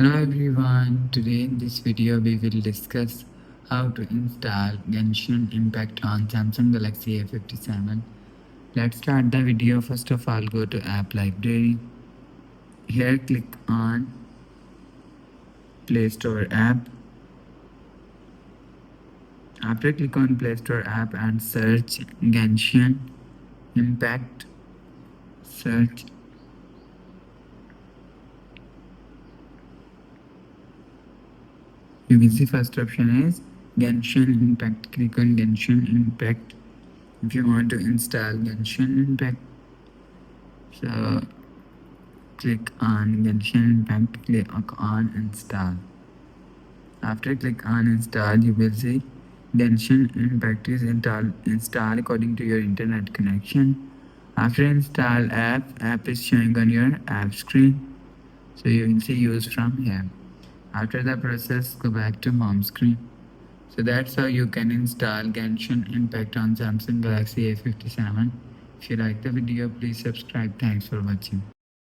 Hello everyone, today in this video we will discuss how to install Genshin Impact on Samsung Galaxy A57. Let's start the video. First of all, go to App Library. Here click on Play Store app. After click on Play Store app and search Genshin Impact. Search. You will see first option is Genshin Impact. Click on Genshin Impact if you want to install Genshin Impact. So click on Genshin Impact, click on install. After click on install, you will see Genshin Impact is install according to your internet connection. After install app is showing on your app screen. So you will see use from here. After the process, go back to home screen. So that's how you can install Genshin Impact on Samsung Galaxy A57. If you like the video, please subscribe. Thanks for watching.